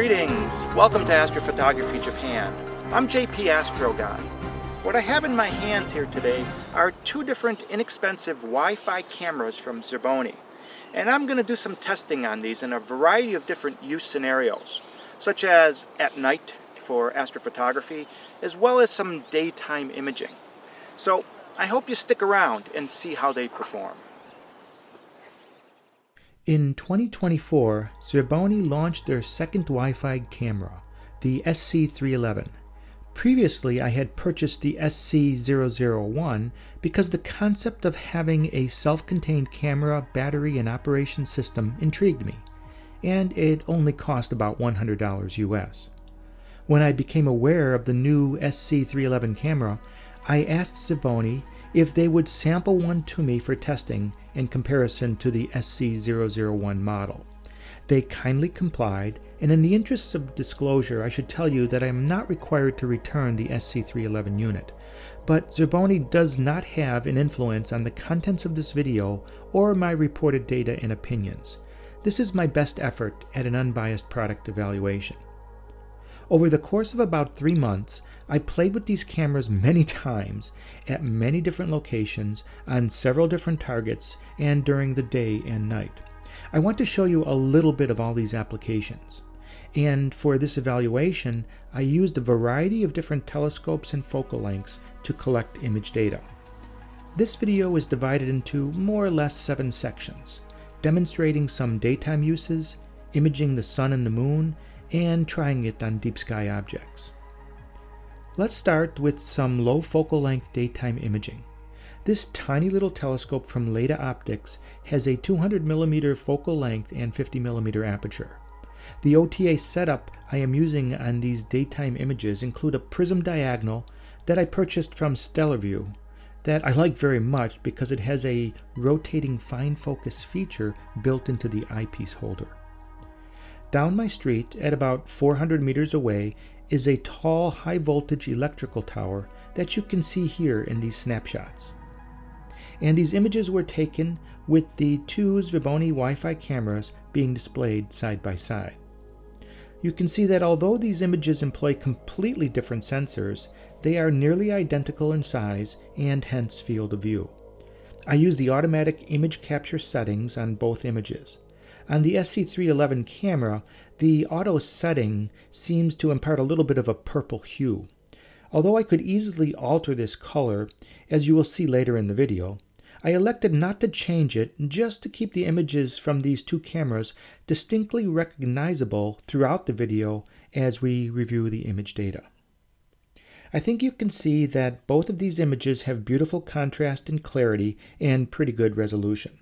Greetings! Welcome to Astrophotography Japan. I'm JP Astro Guy. What I have in my hands here today are two different inexpensive Wi-Fi cameras from SVBony. And I'm going to do some testing on these in a variety of different use scenarios, such as at night for astrophotography, as well as some daytime imaging. So I hope you stick around and see how they perform. In 2024, SVBony launched their second Wi-Fi camera, the SC311. Previously, I had purchased the SC001 because the concept of having a self-contained camera, battery, and operation system intrigued me, and it only cost about $100 US. When I became aware of the new SC311 camera, I asked SVBony if they would sample one to me for testing in comparison to the SC001 model. They kindly complied, and in the interests of disclosure, I should tell you that I am not required to return the SC311 unit, but SVBony does not have an influence on the contents of this video or my reported data and opinions. This is my best effort at an unbiased product evaluation. Over the course of about 3 months, I played with these cameras many times, at many different locations, on several different targets, and during the day and night. I want to show you a little bit of all these applications. And for this evaluation, I used a variety of different telescopes and focal lengths to collect image data. This video is divided into more or less 7 sections, demonstrating some daytime uses, imaging the sun and the moon, and trying it on deep sky objects. Let's start with some low focal length daytime imaging. This tiny little telescope from Leda Optics has a 200mm focal length and 50mm aperture. The OTA setup I am using on these daytime images include a prism diagonal that I purchased from StellarView that I like very much because it has a rotating fine focus feature built into the eyepiece holder. Down my street, at about 400 meters away, is a tall, high-voltage electrical tower that you can see here in these snapshots. And these images were taken with the two SVBony Wi-Fi cameras being displayed side by side. You can see that although these images employ completely different sensors, they are nearly identical in size and hence field of view. I use the automatic image capture settings on both images. On the SC311 camera, the auto setting seems to impart a little bit of a purple hue. Although I could easily alter this color, as you will see later in the video, I elected not to change it just to keep the images from these two cameras distinctly recognizable throughout the video as we review the image data. I think you can see that both of these images have beautiful contrast and clarity and pretty good resolution.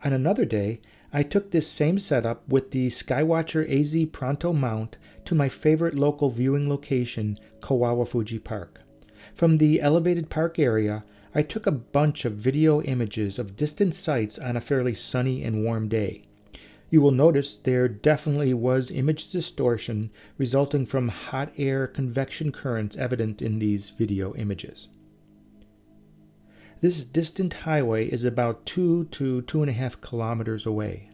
On another day, I took this same setup with the Skywatcher AZ Pronto mount to my favorite local viewing location, Kawawa Fuji Park. From the elevated park area, I took a bunch of video images of distant sights on a fairly sunny and warm day. You will notice there definitely was image distortion resulting from hot air convection currents evident in these video images. This distant highway is about 2 to 2.5 kilometers away.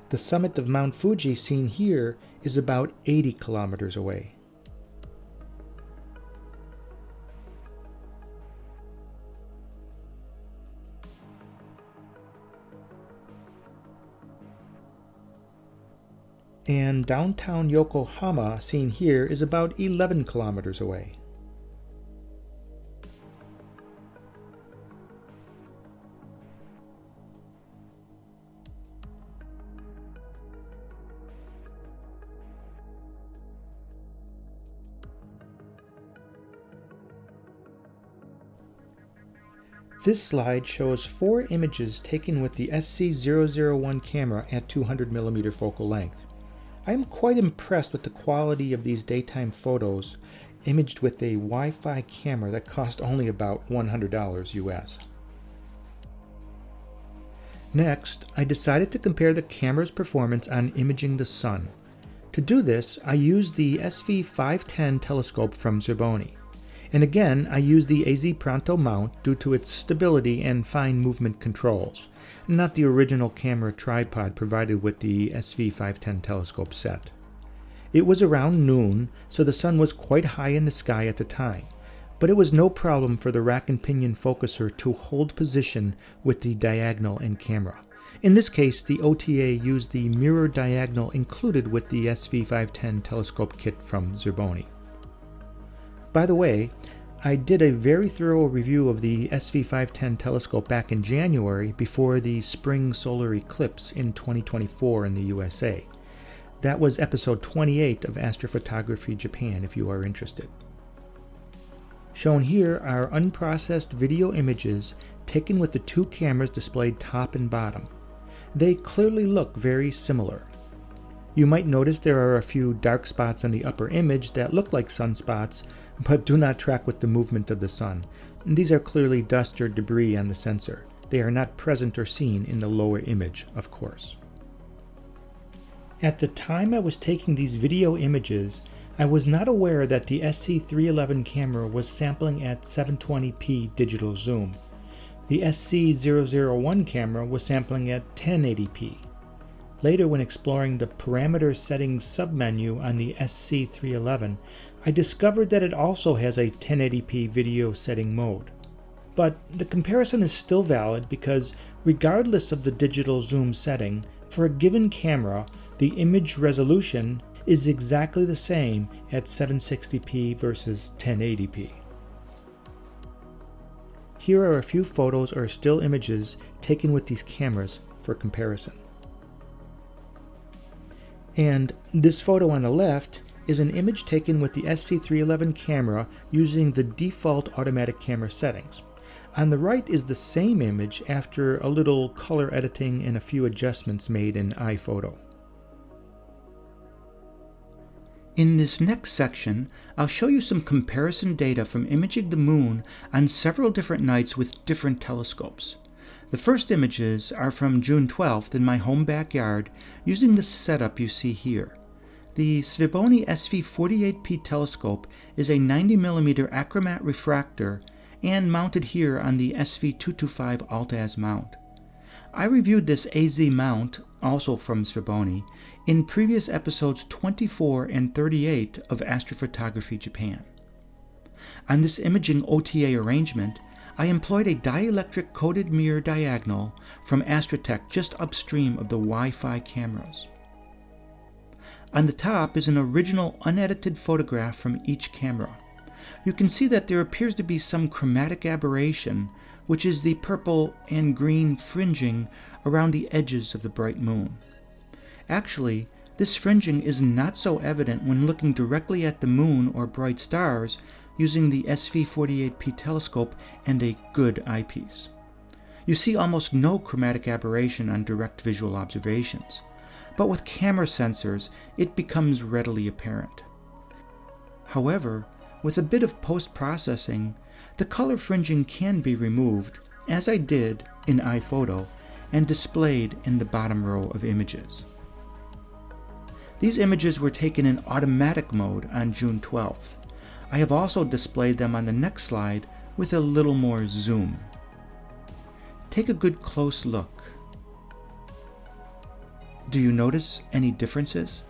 The summit of Mount Fuji seen here is about 80 kilometers away. And downtown Yokohama, seen here, is about 11 kilometers away. This slide shows 4 images taken with the SC001 camera at 200mm focal length. I am quite impressed with the quality of these daytime photos imaged with a Wi-Fi camera that cost only about $100 US. Next, I decided to compare the camera's performance on imaging the sun. To do this, I used the SV510 telescope from SVBony. And again, I used the AZ Pronto mount due to its stability and fine movement controls, not the original camera tripod provided with the SV510 telescope set. It was around noon, so the sun was quite high in the sky at the time, but it was no problem for the rack and pinion focuser to hold position with the diagonal and camera. In this case, the OTA used the mirror diagonal included with the SV510 telescope kit from SVBony. By the way, I did a very thorough review of the SV510 telescope back in January before the spring solar eclipse in 2024 in the USA. That was episode 28 of Astrophotography Japan if you are interested. Shown here are unprocessed video images taken with the two cameras displayed top and bottom. They clearly look very similar. You might notice there are a few dark spots on the upper image that look like sunspots, but do not track with the movement of the sun. These are clearly dust or debris on the sensor. They are not present or seen in the lower image, of course. At the time I was taking these video images, I was not aware that the SC311 camera was sampling at 720p digital zoom. The SC001 camera was sampling at 1080p. Later, when exploring the parameter settings submenu on the SC311, I discovered that it also has a 1080p video setting mode. But the comparison is still valid because, regardless of the digital zoom setting, for a given camera, the image resolution is exactly the same at 760p versus 1080p. Here are a few photos or still images taken with these cameras for comparison. And this photo on the left is an image taken with the SC311 camera using the default automatic camera settings. On the right is the same image after a little color editing and a few adjustments made in iPhoto. In this next section, I'll show you some comparison data from imaging the moon on several different nights with different telescopes. The first images are from June 12th in my home backyard using the setup you see here. The SVBony SV48P telescope is a 90mm achromat refractor and mounted here on the SV225 Alt-Az mount. I reviewed this AZ mount, also from SVBony, in previous episodes 24 and 38 of Astrophotography Japan. On this imaging OTA arrangement, I employed a dielectric coated mirror diagonal from Astrotech just upstream of the Wi-Fi cameras. On the top is an original unedited photograph from each camera. You can see that there appears to be some chromatic aberration, which is the purple and green fringing around the edges of the bright moon. Actually, this fringing is not so evident when looking directly at the moon or bright stars using the SV48P telescope and a good eyepiece. You see almost no chromatic aberration on direct visual observations, but with camera sensors it becomes readily apparent. However, with a bit of post-processing, the color fringing can be removed, as I did in iPhoto, and displayed in the bottom row of images. These images were taken in automatic mode on June 12th. I have also displayed them on the next slide with a little more zoom. Take a good close look. Do you notice any differences?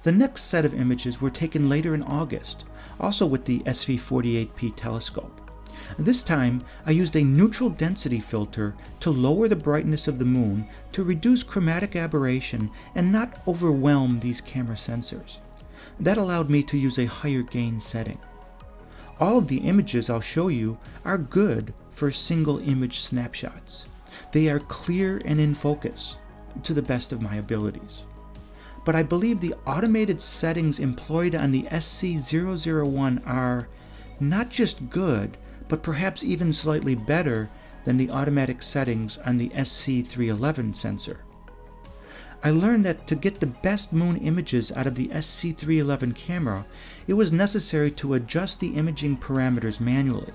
The next set of images were taken later in August, also with the SV48P telescope. This time, I used a neutral density filter to lower the brightness of the moon to reduce chromatic aberration and not overwhelm these camera sensors. That allowed me to use a higher gain setting. All of the images I'll show you are good for single image snapshots. They are clear and in focus, to the best of my abilities. But I believe the automated settings employed on the SC001 are not just good, but perhaps even slightly better than the automatic settings on the SC311 sensor. I learned that to get the best moon images out of the SC311 camera, it was necessary to adjust the imaging parameters manually.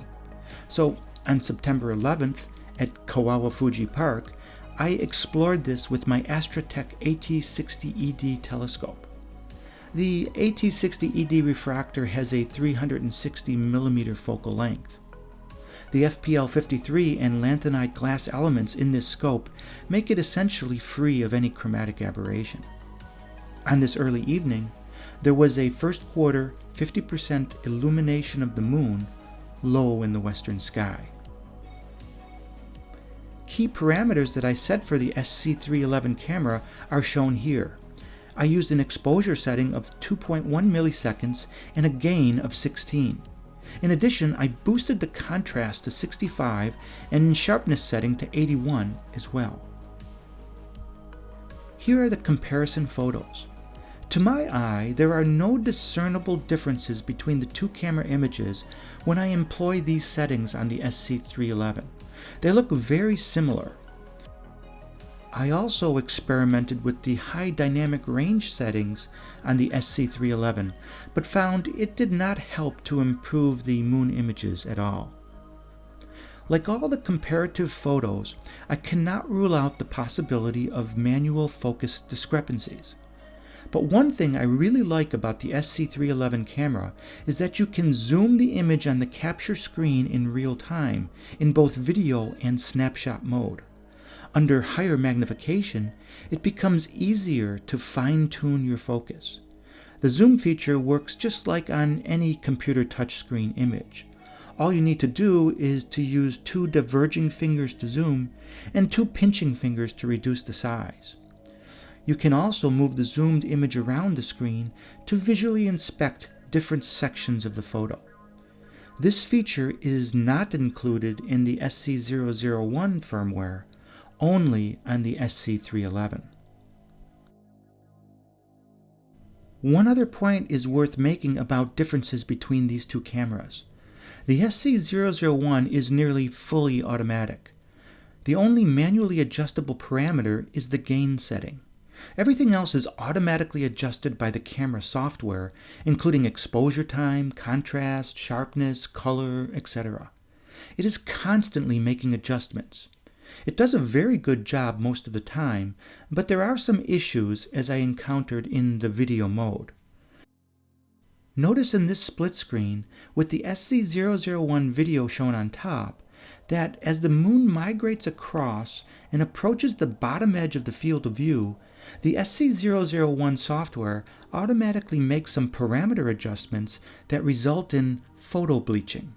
So on September 11th at Kawawa Fuji Park, I explored this with my Astrotech AT60ED telescope. The AT60ED refractor has a 360mm focal length. The FPL53 and lanthanide glass elements in this scope make it essentially free of any chromatic aberration. On this early evening, there was a first quarter 50% illumination of the moon low in the western sky. Key parameters that I set for the SC311 camera are shown here. I used an exposure setting of 2.1 milliseconds and a gain of 16. In addition, I boosted the contrast to 65 and sharpness setting to 81 as well. Here are the comparison photos. To my eye, there are no discernible differences between the two camera images when I employ these settings on the SC311. They look very similar. I also experimented with the high dynamic range settings on the SC311, but found it did not help to improve the moon images at all. Like all the comparative photos, I cannot rule out the possibility of manual focus discrepancies. But one thing I really like about the SC311 camera is that you can zoom the image on the capture screen in real time in both video and snapshot mode. Under higher magnification, it becomes easier to fine-tune your focus. The zoom feature works just like on any computer touchscreen image. All you need to do is to use 2 diverging fingers to zoom and 2 pinching fingers to reduce the size. You can also move the zoomed image around the screen to visually inspect different sections of the photo. This feature is not included in the SC001 firmware, only on the SC311. One other point is worth making about differences between these two cameras. The SC001 is nearly fully automatic. The only manually adjustable parameter is the gain setting. Everything else is automatically adjusted by the camera software, including exposure time, contrast, sharpness, color, etc. It is constantly making adjustments. It does a very good job most of the time, but there are some issues as I encountered in the video mode. Notice in this split screen, with the SC001 video shown on top, that as the moon migrates across and approaches the bottom edge of the field of view, the SC001 software automatically makes some parameter adjustments that result in photo bleaching.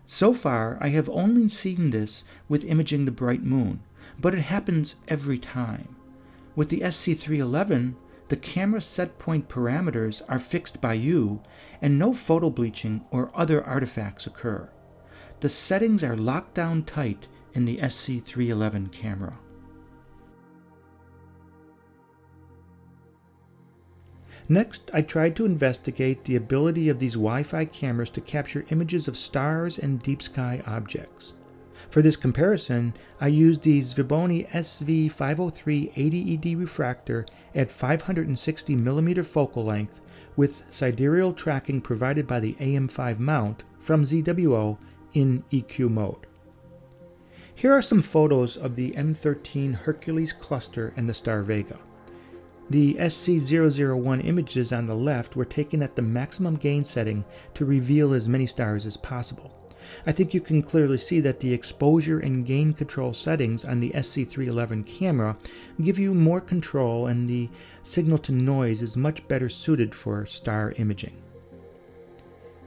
So far, I have only seen this with imaging the bright moon, but it happens every time. With the SC311, the camera set point parameters are fixed by you, and no photo bleaching or other artifacts occur. The settings are locked down tight in the SC311 camera. Next, I tried to investigate the ability of these Wi-Fi cameras to capture images of stars and deep sky objects. For this comparison, I used the SVBony SV503 80ED refractor at 560mm focal length with sidereal tracking provided by the AM5 mount from ZWO in EQ mode. Here are some photos of the M13 Hercules cluster and the star Vega. The SC001 images on the left were taken at the maximum gain setting to reveal as many stars as possible. I think you can clearly see that the exposure and gain control settings on the SC311 camera give you more control, and the signal to noise is much better suited for star imaging.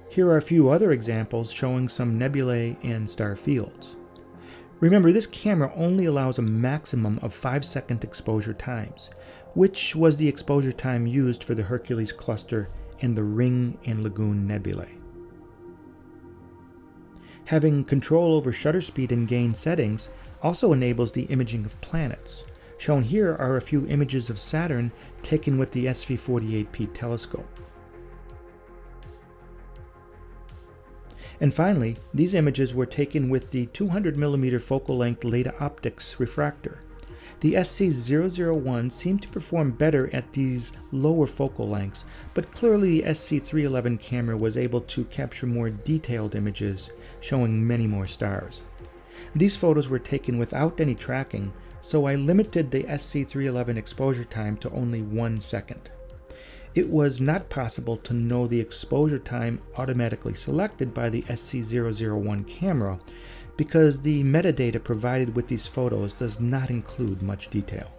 Here are a few other examples showing some nebulae and star fields. Remember, this camera only allows a maximum of 5-second exposure times, which was the exposure time used for the Hercules cluster and the Ring and Lagoon nebulae. Having control over shutter speed and gain settings also enables the imaging of planets. Shown here are a few images of Saturn taken with the SV48P telescope. And finally, these images were taken with the 200mm focal length Leda Optics refractor. The SC001 seemed to perform better at these lower focal lengths, but clearly the SC311 camera was able to capture more detailed images, showing many more stars. These photos were taken without any tracking, so I limited the SC311 exposure time to only 1 second. It was not possible to know the exposure time automatically selected by the SC001 camera because the metadata provided with these photos does not include much detail.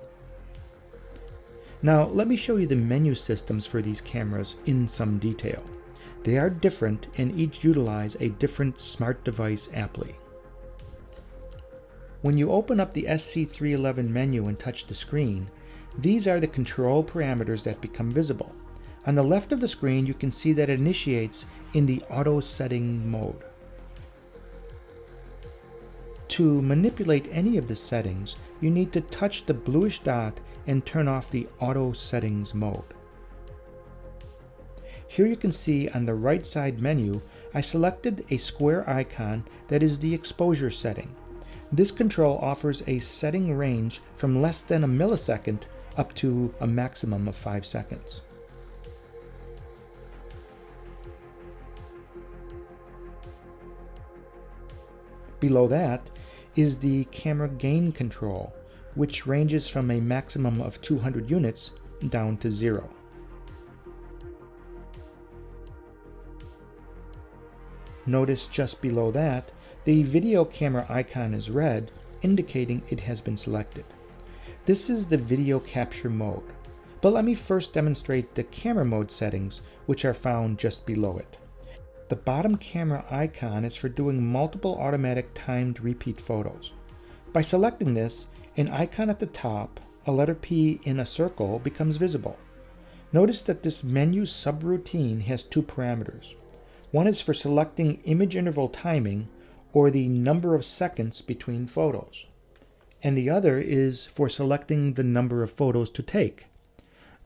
Now let me show you the menu systems for these cameras in some detail. They are different and each utilize a different smart device appli. When you open up the SC311 menu and touch the screen, these are the control parameters that become visible. On the left of the screen, you can see that it initiates in the auto setting mode. To manipulate any of the settings, you need to touch the bluish dot and turn off the auto settings mode. Here you can see on the right side menu, I selected a square icon that is the exposure setting. This control offers a setting range from less than a millisecond up to a maximum of 5 seconds. Below that is the camera gain control, which ranges from a maximum of 200 units down to 0. Notice just below that, the video camera icon is red, indicating it has been selected. This is the video capture mode, but let me first demonstrate the camera mode settings, which are found just below it. The bottom camera icon is for doing multiple automatic timed repeat photos. By selecting this, an icon at the top, a letter P in a circle, becomes visible. Notice that this menu subroutine has 2 parameters. One is for selecting image interval timing, or the number of seconds between photos. And the other is for selecting the number of photos to take.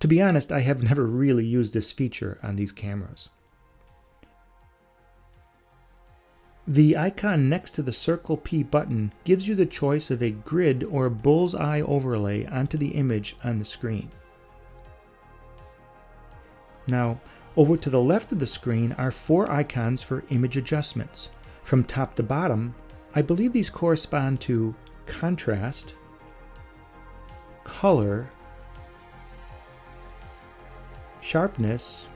To be honest, I have never really used this feature on these cameras. The icon next to the Circle P button gives you the choice of a grid or bullseye overlay onto the image on the screen. Now, over to the left of the screen are 4 icons for image adjustments. From top to bottom, I believe these correspond to contrast, color, sharpness,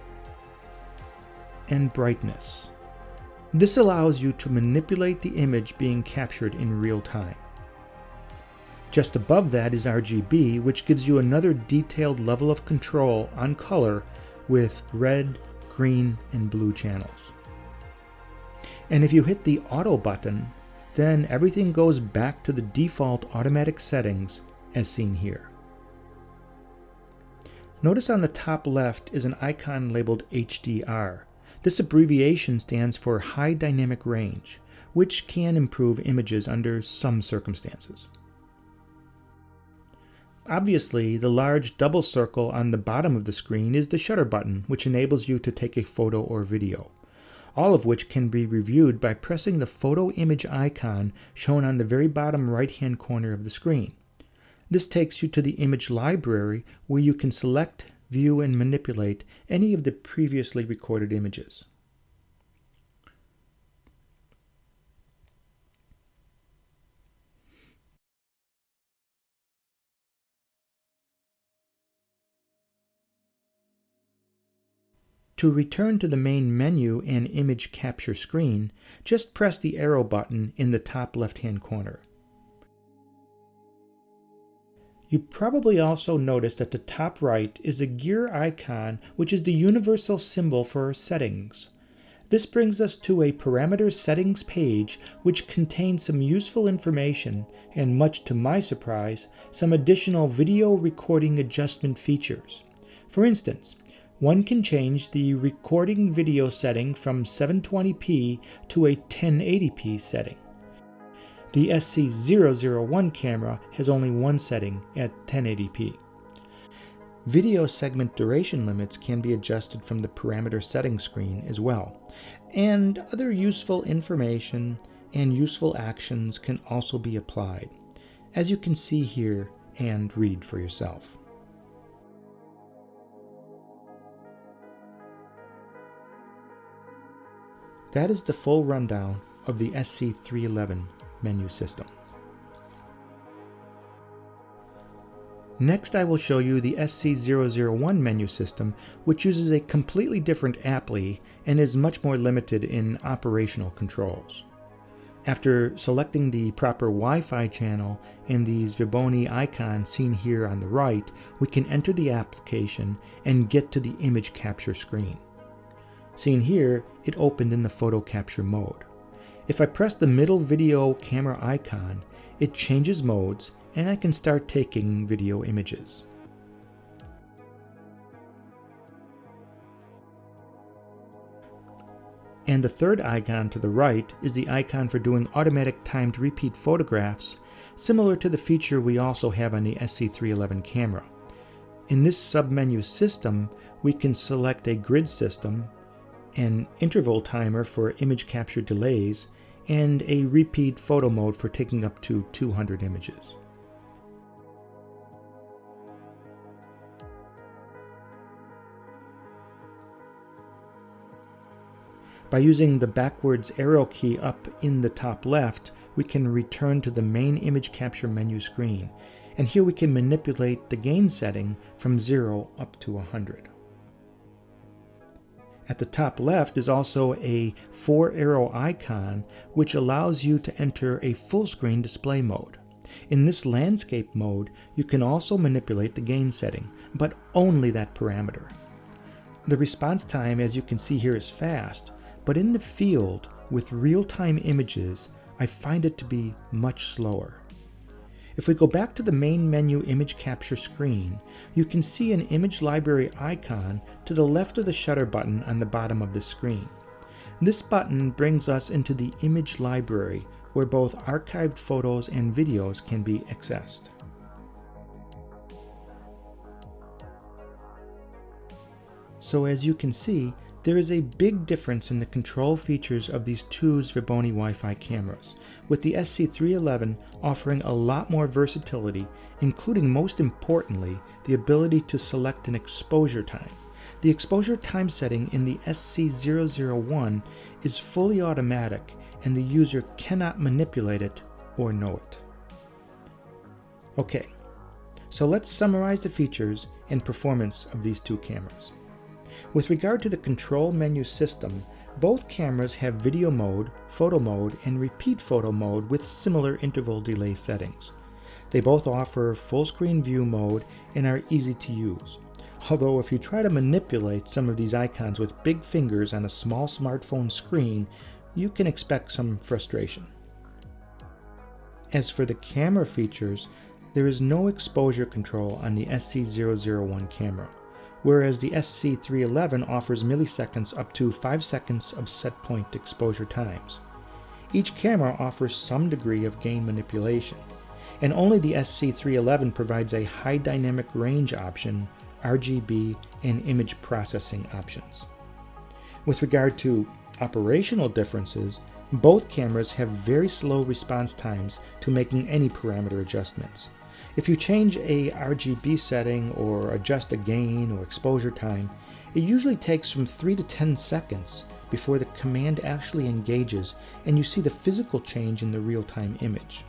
and brightness. This allows you to manipulate the image being captured in real time. Just above that is RGB, which gives you another detailed level of control on color with red, green, and blue channels. And if you hit the auto button, then everything goes back to the default automatic settings as seen here. Notice on the top left is an icon labeled HDR. This abbreviation stands for High Dynamic Range, which can improve images under some circumstances. Obviously, the large double circle on the bottom of the screen is the shutter button, which enables you to take a photo or video, all of which can be reviewed by pressing the photo image icon shown on the very bottom right-hand corner of the screen. This takes you to the image library where you can select, view, and manipulate any of the previously recorded images. To return to the main menu and image capture screen, just press the arrow button in the top left-hand corner. You probably also noticed at the top right is a gear icon, which is the universal symbol for settings. This brings us to a parameter settings page which contains some useful information and, much to my surprise, some additional video recording adjustment features. For instance, one can change the recording video setting from 720p to a 1080p setting. The SC001 camera has only one setting at 1080p. Video segment duration limits can be adjusted from the parameter settings screen as well, and other useful information and useful actions can also be applied, as you can see here and read for yourself. That is the full rundown of the SC311 menu system. Next, I will show you the SC001 menu system, which uses a completely different appli and is much more limited in operational controls. After selecting the proper Wi-Fi channel and the SVBony icon seen here on the right, we can enter the application and get to the image capture screen. Seen here, it opened in the photo capture mode. If I press the middle video camera icon, it changes modes and I can start taking video images. And the third icon to the right is the icon for doing automatic timed repeat photographs, similar to the feature we also have on the SC311 camera. In this submenu system, we can select a grid system, an interval timer for image capture delays, and a repeat photo mode for taking up to 200 images. By using the backwards arrow key up in the top left, we can return to the main image capture menu screen, and here we can manipulate the gain setting from 0 up to 100. At the top left is also a 4-arrow icon, which allows you to enter a full screen display mode. In this landscape mode, you can also manipulate the gain setting, but only that parameter. The response time, as you can see here, is fast, but in the field with real-time images, I find it to be much slower. If we go back to the main menu image capture screen, you can see an image library icon to the left of the shutter button on the bottom of the screen. This button brings us into the image library, where both archived photos and videos can be accessed. So as you can see, there is a big difference in the control features of these two SVBony Wi-Fi cameras, with the SC311 offering a lot more versatility, including most importantly, the ability to select an exposure time. The exposure time setting in the SC001 is fully automatic and the user cannot manipulate it or know it. Okay, so let's summarize the features and performance of these two cameras. With regard to the control menu system, both cameras have video mode, photo mode, and repeat photo mode with similar interval delay settings. They both offer full screen view mode and are easy to use. Although if you try to manipulate some of these icons with big fingers on a small smartphone screen, you can expect some frustration. As for the camera features, there is no exposure control on the SC001 camera, whereas the SC311 offers milliseconds up to 5 seconds of set point exposure times. Each camera offers some degree of gain manipulation, and only the SC311 provides a high dynamic range option, RGB, and image processing options. With regard to operational differences, both cameras have very slow response times to making any parameter adjustments. If you change a RGB setting or adjust a gain or exposure time, it usually takes from 3 to 10 seconds before the command actually engages and you see the physical change in the real-time image.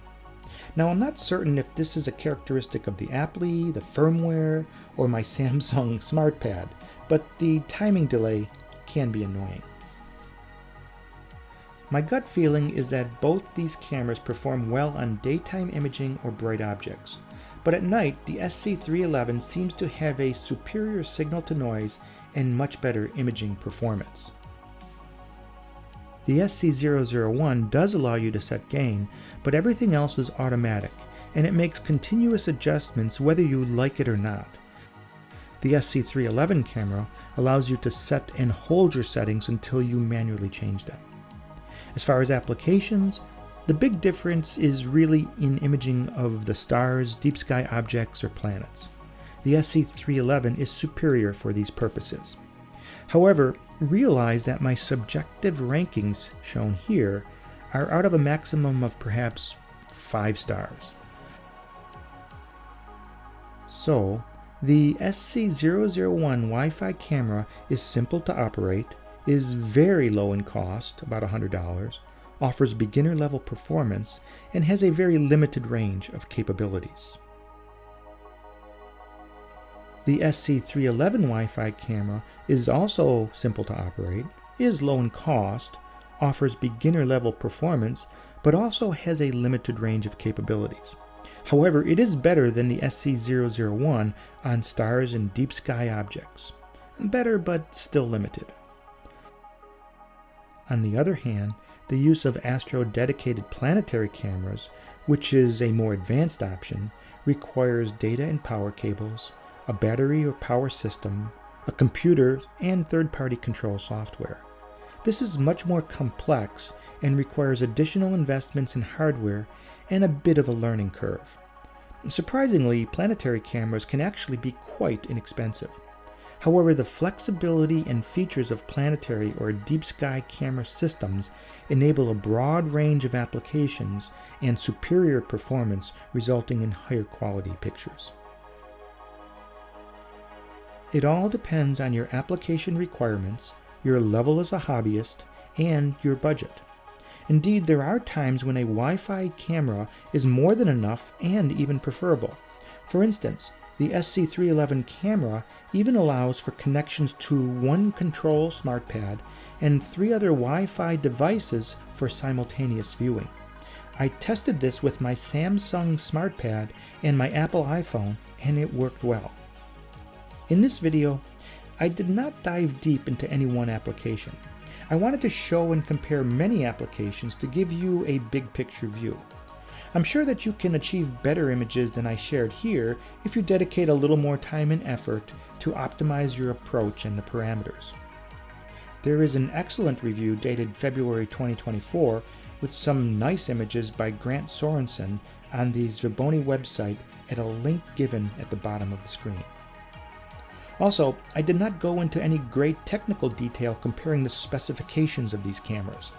Now, I'm not certain if this is a characteristic of the appli, the firmware, or my Samsung SmartPad, but the timing delay can be annoying. My gut feeling is that both these cameras perform well on daytime imaging or bright objects, but at night the SC311 seems to have a superior signal-to-noise and much better imaging performance. The SC001 does allow you to set gain, but everything else is automatic, and it makes continuous adjustments whether you like it or not. The SC311 camera allows you to set and hold your settings until you manually change them. As far as applications, the big difference is really in imaging of the stars, deep sky objects, or planets. The SC311 is superior for these purposes. However, realize that my subjective rankings shown here are out of a maximum of perhaps 5 stars. So, the SC001 Wi-Fi camera is simple to operate, is very low in cost, about $100, offers beginner-level performance, and has a very limited range of capabilities. The SC311 Wi-Fi camera is also simple to operate, is low in cost, offers beginner-level performance, but also has a limited range of capabilities. However, it is better than the SC001 on stars and deep sky objects. Better, but still limited. On the other hand, the use of astro-dedicated planetary cameras, which is a more advanced option, requires data and power cables, a battery or power system, a computer, and third-party control software. This is much more complex and requires additional investments in hardware and a bit of a learning curve. Surprisingly, planetary cameras can actually be quite inexpensive. However, the flexibility and features of planetary or deep sky camera systems enable a broad range of applications and superior performance, resulting in higher quality pictures. It all depends on your application requirements, your level as a hobbyist, and your budget. Indeed, there are times when a Wi-Fi camera is more than enough and even preferable. For instance, the SC311 camera even allows for connections to one control SmartPad and 3 other Wi-Fi devices for simultaneous viewing. I tested this with my Samsung SmartPad and my Apple iPhone, and it worked well. In this video, I did not dive deep into any one application. I wanted to show and compare many applications to give you a big picture view. I'm sure that you can achieve better images than I shared here if you dedicate a little more time and effort to optimize your approach and the parameters. There is an excellent review dated February 2024 with some nice images by Grant Sorensen on the SVBony website at a link given at the bottom of the screen. Also, I did not go into any great technical detail comparing the specifications of these cameras.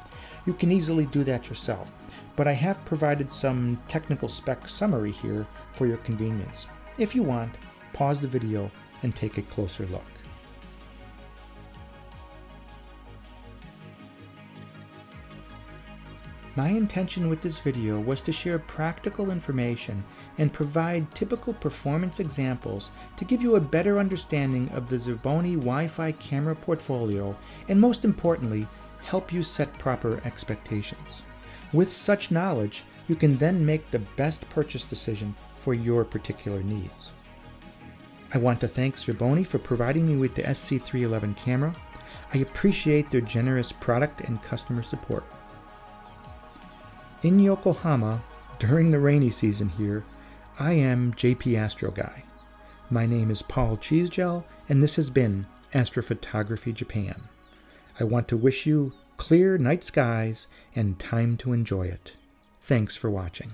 You can easily do that yourself, but I have provided some technical spec summary here for your convenience. If you want, pause the video and take a closer look. My intention with this video was to share practical information and provide typical performance examples to give you a better understanding of the SVBony Wi-Fi camera portfolio and, most importantly, help you set proper expectations. With such knowledge, you can then make the best purchase decision for your particular needs. I want to thank SVBony for providing me with the SC311 camera. I appreciate their generous product and customer support. In Yokohama, during the rainy season here, I am JP Astro Guy. My name is Paul Cheesegel, and this has been Astrophotography Japan. I want to wish you clear night skies and time to enjoy it. Thanks for watching.